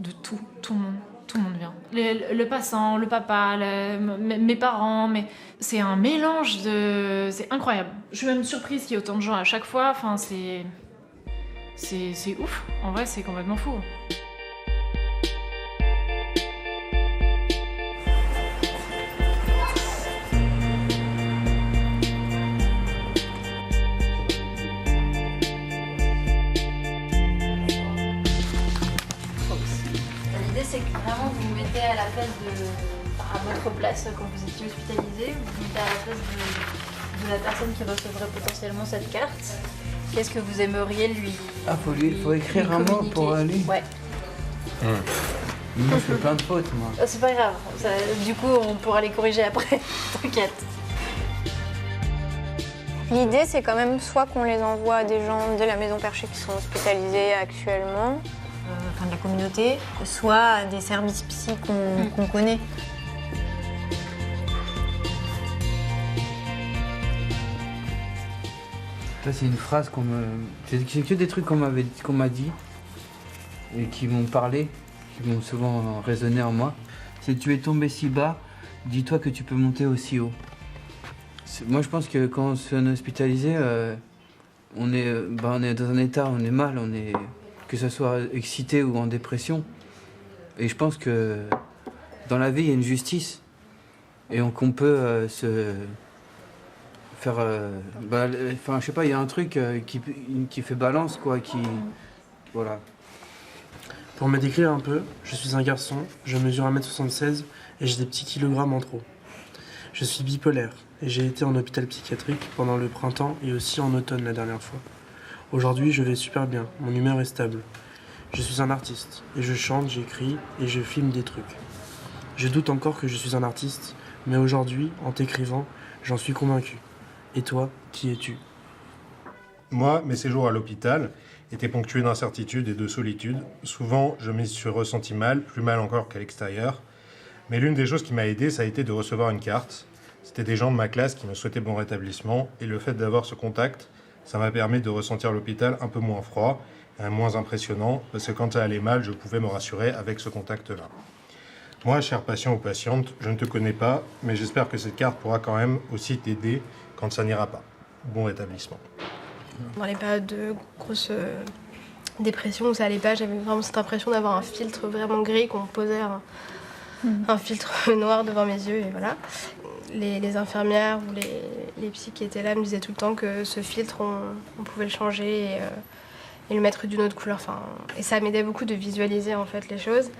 de tout le monde vient. Le passant, le papa, mes parents, mais c'est un mélange de... C'est incroyable. Je suis même surprise qu'il y ait autant de gens à chaque fois, enfin c'est ouf. En vrai c'est complètement fou. C'est que vraiment vous vous mettez à la place à votre place quand vous étiez hospitalisé, vous vous mettez à la place de la personne qui recevrait potentiellement cette carte. Qu'est-ce que vous aimeriez lui faut écrire un mot pour aller. Ouais. Moi je fais plein de fautes moi. C'est pas grave, du coup on pourra les corriger après, t'inquiète. L'idée, c'est quand même soit qu'on les envoie à des gens de la Maison Perchée qui sont hospitalisés actuellement, de la communauté, soit des services psy qu'on connaît. Ça c'est une phrase c'est que des trucs qu'on m'a dit et qui m'ont parlé, qui m'ont souvent résonné en moi. C'est tu es tombé si bas, dis-toi que tu peux monter aussi haut. Moi je pense que quand on se fait hospitaliser, on est dans un état, on est mal, que ce soit excité ou en dépression. Et je pense que dans la vie, il y a une justice. Et qu'on peut se faire... je sais pas, il y a un truc qui fait balance, quoi, voilà. Pour me décrire un peu, je suis un garçon, je mesure 1m76 et j'ai des petits kilogrammes en trop. Je suis bipolaire et j'ai été en hôpital psychiatrique pendant le printemps et aussi en automne la dernière fois. Aujourd'hui, je vais super bien, mon humeur est stable. Je suis un artiste, et je chante, j'écris, et je filme des trucs. Je doute encore que je suis un artiste, mais aujourd'hui, en t'écrivant, j'en suis convaincu. Et toi, qui es-tu ? Moi, mes séjours à l'hôpital étaient ponctués d'incertitude et de solitude. Souvent, je m'y suis ressenti mal, plus mal encore qu'à l'extérieur. Mais l'une des choses qui m'a aidé, ça a été de recevoir une carte. C'était des gens de ma classe qui me souhaitaient bon rétablissement, et le fait d'avoir ce contact, ça m'a permis de ressentir l'hôpital un peu moins froid, moins impressionnant, parce que quand ça allait mal, je pouvais me rassurer avec ce contact-là. Moi, cher patient ou patiente, je ne te connais pas, mais j'espère que cette carte pourra quand même aussi t'aider quand ça n'ira pas. Bon rétablissement. Dans les périodes de grosse dépression où ça allait pas, j'avais vraiment cette impression d'avoir un filtre vraiment gris, qu'on posait un filtre noir devant mes yeux, et voilà. Les infirmières ou les psys qui étaient là me disaient tout le temps que ce filtre, on pouvait le changer et le mettre d'une autre couleur. Et ça m'aidait beaucoup de visualiser en fait les choses.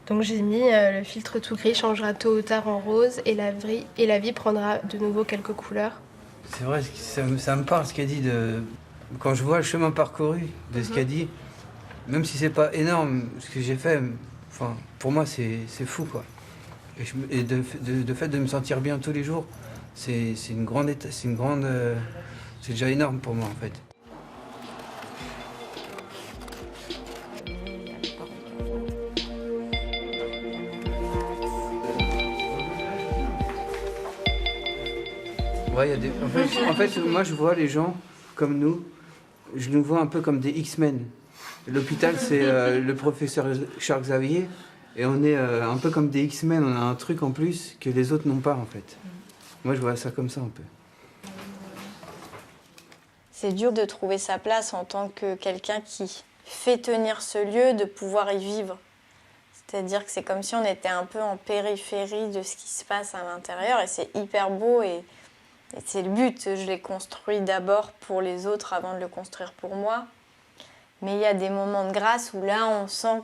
Donc j'ai mis le filtre tout gris changera tôt ou tard en rose et la vie prendra de nouveau quelques couleurs. C'est vrai, ça me parle ce qu'elle dit quand je vois le chemin parcouru de ce qu'elle dit, même si c'est pas énorme ce que j'ai fait, pour moi c'est fou quoi. Et de fait de me sentir bien tous les jours, c'est déjà énorme pour moi en fait. Ouais, en fait, moi je vois les gens comme nous, je nous vois un peu comme des X-Men. L'hôpital c'est le professeur Charles Xavier. Et on est un peu comme des X-Men, on a un truc en plus que les autres n'ont pas en fait. Moi je vois ça comme ça un peu. C'est dur de trouver sa place en tant que quelqu'un qui fait tenir ce lieu, de pouvoir y vivre. C'est-à-dire que c'est comme si on était un peu en périphérie de ce qui se passe à l'intérieur et c'est hyper beau et c'est le but. Je l'ai construit d'abord pour les autres avant de le construire pour moi. Mais il y a des moments de grâce où là on sent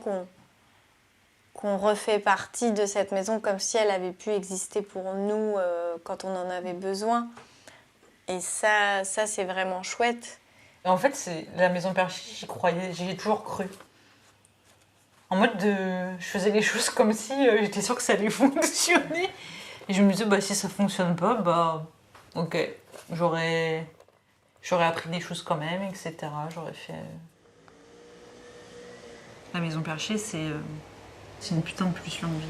qu'on refait partie de cette maison comme si elle avait pu exister pour nous quand on en avait besoin. Et ça c'est vraiment chouette. En fait, c'est la Maison Perchée, j'y croyais, j'y ai toujours cru. En mode je faisais les choses comme si j'étais sûre que ça allait fonctionner. Et je me disais, si ça fonctionne pas, ok, j'aurais appris des choses quand même, etc. J'aurais fait... La Maison Perchée, c'est une putain de plus longue vie.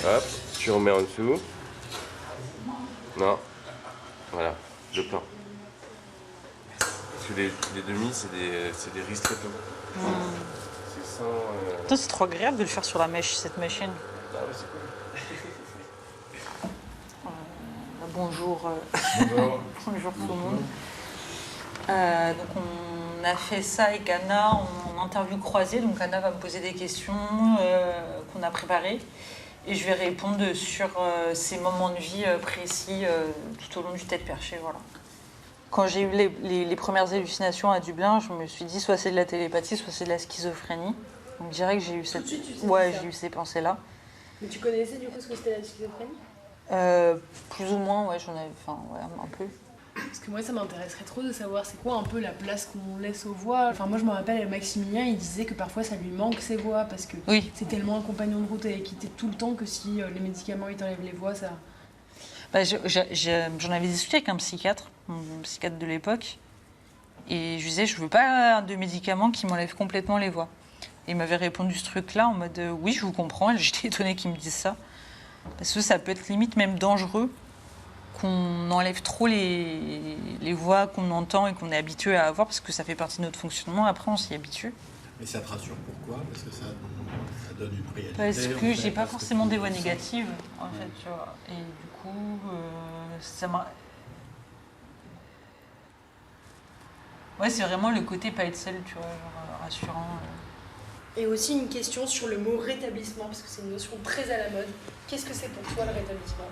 Hop, tu remets en dessous. Non. Voilà, le plein. Parce que les demi, c'est des ristretto. C'est sans... Putain, c'est trop agréable de le faire sur cette machine. Ah ouais, c'est cool. Bonjour. Bonjour. Bonjour tout le monde. Donc on a fait ça avec Anna en interview croisée. Donc Anna va me poser des questions qu'on a préparées et je vais répondre sur ces moments de vie précis tout au long du tête perché. Voilà. Quand j'ai eu les premières hallucinations à Dublin, je me suis dit soit c'est de la télépathie, soit c'est de la schizophrénie. Donc je dirais que j'ai eu j'ai eu ces pensées-là. Mais tu connaissais du coup ce que c'était la schizophrénie? Plus ou moins, ouais, j'en avais, un peu. Parce que moi, ça m'intéresserait trop de savoir c'est quoi un peu la place qu'on laisse aux voix. Enfin, moi, je me rappelle, Maximilien, il disait que parfois ça lui manque ses voix parce que c'est tellement un compagnon de route avec qui t'es tout le temps que si les médicaments ils t'enlèvent les voix, ça. Bah, j'en avais discuté avec un psychiatre de l'époque, et je lui disais je veux pas de médicaments qui m'enlèvent complètement les voix. Et il m'avait répondu ce truc-là en mode oui, je vous comprends. Et j'étais étonnée qu'il me dise ça. Parce que ça peut être limite même dangereux qu'on enlève trop les voix qu'on entend et qu'on est habitué à avoir parce que ça fait partie de notre fonctionnement. Après, on s'y habitue. Mais ça te rassure pourquoi? Parce que ça donne une réalité. Parce que j'ai pas forcément des voix négatives, en fait, tu vois. Et du coup, ça m'a... Ouais, c'est vraiment le côté pas être seul, tu vois, genre, rassurant. Et aussi une question sur le mot rétablissement, parce que c'est une notion très à la mode. Qu'est-ce que c'est pour toi le rétablissement?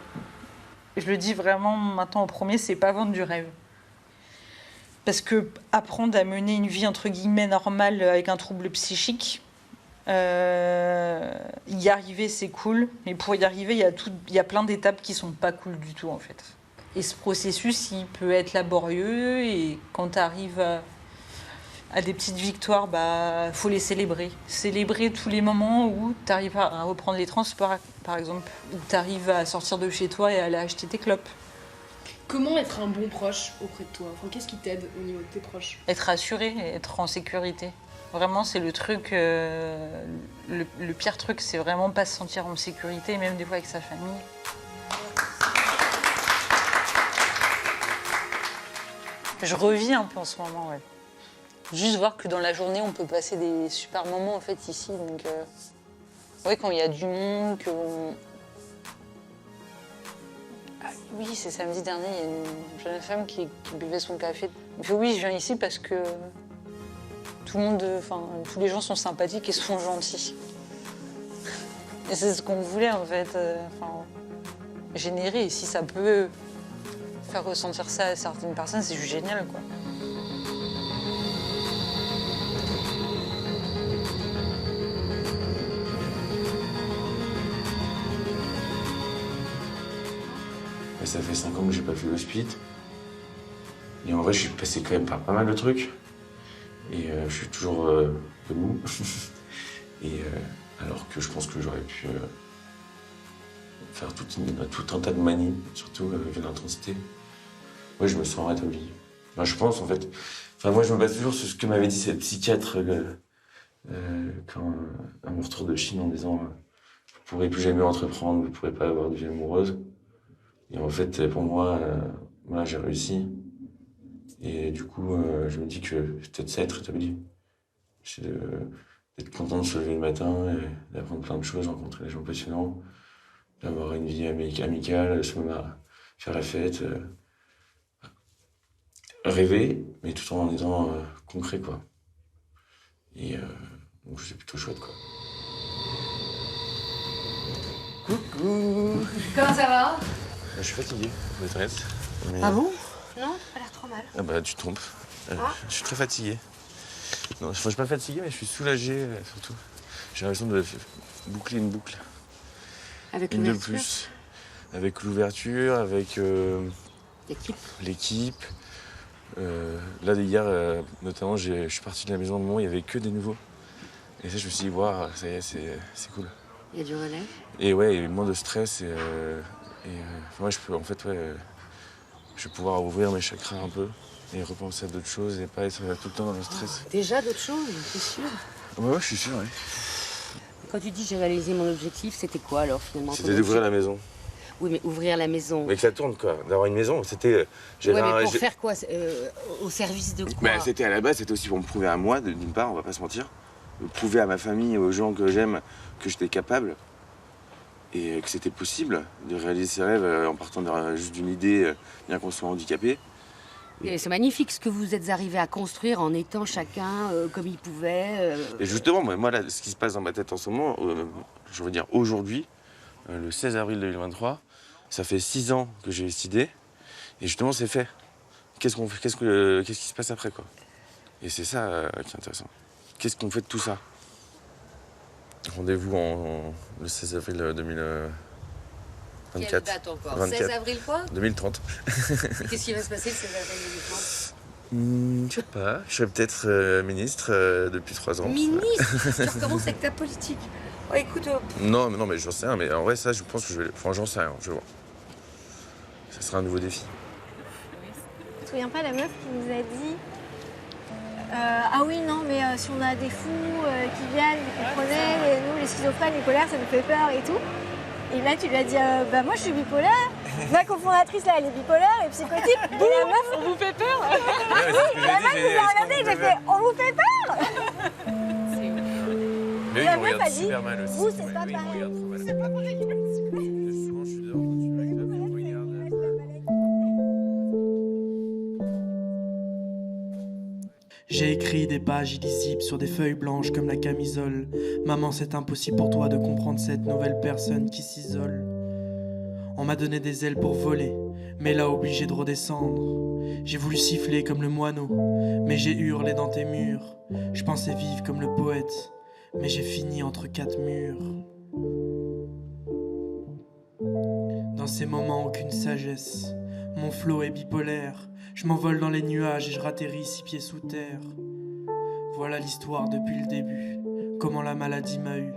Je le dis vraiment maintenant au premier, c'est pas vendre du rêve. Parce que apprendre à mener une vie entre guillemets normale avec un trouble psychique, y arriver c'est cool, mais pour y arriver il y a plein d'étapes qui sont pas cool du tout en fait. Et ce processus il peut être laborieux et quand tu arrives à des petites victoires, bah faut les célébrer. Célébrer tous les moments où tu arrives à reprendre les transports par exemple, où tu arrives à sortir de chez toi et aller acheter tes clopes. Comment être un bon proche auprès de toi? Enfin, qu'est-ce qui t'aide au niveau de tes proches? Être rassuré, être en sécurité. Vraiment, c'est le truc... le pire truc, c'est vraiment pas se sentir en sécurité, même des fois avec sa famille. Je revis un peu en ce moment, ouais. Juste voir que dans la journée, on peut passer des super moments, en fait, ici. Donc, ouais, quand il y a du monde, oui, c'est samedi dernier, il y a une jeune femme qui buvait son café. Elle me fait oui, je viens ici parce que tout le monde, tous les gens sont sympathiques et sont gentils. Et c'est ce qu'on voulait en fait, générer. Et si ça peut faire ressentir ça à certaines personnes, c'est juste génial, quoi. Ça fait 5 ans que j'ai pas fait l'hospice. Et en vrai, je suis passé quand même par pas mal de trucs. Et je suis toujours debout. Et alors que je pense que j'aurais pu faire tout un tas de manies, surtout vu l'intensité. Ouais, je me sens rétabli. Enfin, je pense en fait. Enfin, moi, je me base toujours sur ce que m'avait dit cette psychiatre quand à mon retour de Chine en disant vous ne pourrez plus jamais entreprendre, vous ne pourrez pas avoir de vie amoureuse. Et en fait, pour moi, voilà, j'ai réussi. Et du coup, je me dis que peut-être ça être rétabli. C'est d'être content de se lever le matin, et d'apprendre plein de choses, rencontrer des gens passionnants, d'avoir une vie amicale, faire la fête, rêver, mais tout en étant concret, quoi. Et donc c'est plutôt chouette, quoi. Coucou. Comment ça va? Je suis fatigué, pour être honnête. Mais... Ah bon? Non, t'as pas l'air trop mal. Ah bah tu te trompes. Je suis très fatigué. Non, je suis pas fatigué, mais je suis soulagé surtout. J'ai l'impression de boucler une boucle. Avec une de plus. Avec l'ouverture, avec l'équipe. Là hier, notamment, je suis parti de la maison de Mont, il y avait que des nouveaux. Et ça, je me suis dit, waouh, ça y est, c'est cool. Il y a du relais. Et ouais, il y a eu moins de stress moi, je vais pouvoir ouvrir mes chakras un peu et repenser à d'autres choses et pas être tout le temps dans le stress. Déjà d'autres choses, c'est sûr. Ouais, je suis sûr, oui. Quand tu dis j'ai réalisé mon objectif, c'était quoi alors finalement? C'était d'ouvrir la maison. Oui, mais ouvrir la maison. Mais que ça tourne, quoi. D'avoir une maison, c'était... Ouais, mais pour faire quoi? Au service de quoi? Ben, c'était à la base, c'était aussi pour me prouver à moi, d'une part, on va pas se mentir. Me prouver à ma famille, aux gens que j'aime, que j'étais capable. Et que c'était possible de réaliser ses rêves en partant juste d'une idée, bien qu'on soit handicapé. Et c'est magnifique ce que vous êtes arrivé à construire en étant chacun comme il pouvait. Et justement, moi, là, ce qui se passe dans ma tête en ce moment, je veux dire aujourd'hui, le 16 avril 2023, ça fait 6 ans que j'ai décidé, et justement c'est fait. Qu'est-ce qui se passe après, quoi? Et c'est ça qui est intéressant. Qu'est-ce qu'on fait de tout ça? Rendez-vous le 16 avril 2024. Quelle date encore? 16 avril quoi? 2030. Qu'est-ce qui va se passer le 16 avril 2030? Je sais pas, je serai peut-être ministre depuis 3 ans. Ministre? Tu recommences avec ta politique. Oh, écoute... Non, mais j'en sais rien, mais en vrai ça je pense que je vais... Enfin j'en sais rien, je vais voir. Ça sera un nouveau défi. Tu te souviens pas la meuf qui nous a dit ah oui non mais si on a des fous qui viennent, vous comprenez, et nous les schizophrènes, les polaires ça nous fait peur et tout. Et là tu lui as dit bah moi je suis bipolaire. Ma cofondatrice là elle est bipolaire et psychotype. Et la meuf on vous fait peur. Ouais, la meuf nous a regardé et j'ai fait on vous fait peur. Mais la meuf a dit vous c'est pas pareil. C'est pas pareil. J'ai écrit des pages illisibles sur des feuilles blanches comme la camisole. Maman, c'est impossible pour toi de comprendre cette nouvelle personne qui s'isole. On m'a donné des ailes pour voler, mais là obligé de redescendre. J'ai voulu siffler comme le moineau, mais j'ai hurlé dans tes murs. Je pensais vivre comme le poète, mais j'ai fini entre 4 murs. Dans ces moments, aucune sagesse. Mon flot est bipolaire. Je m'envole dans les nuages et je ratterris 6 pieds sous terre. Voilà l'histoire depuis le début, comment la maladie m'a eu.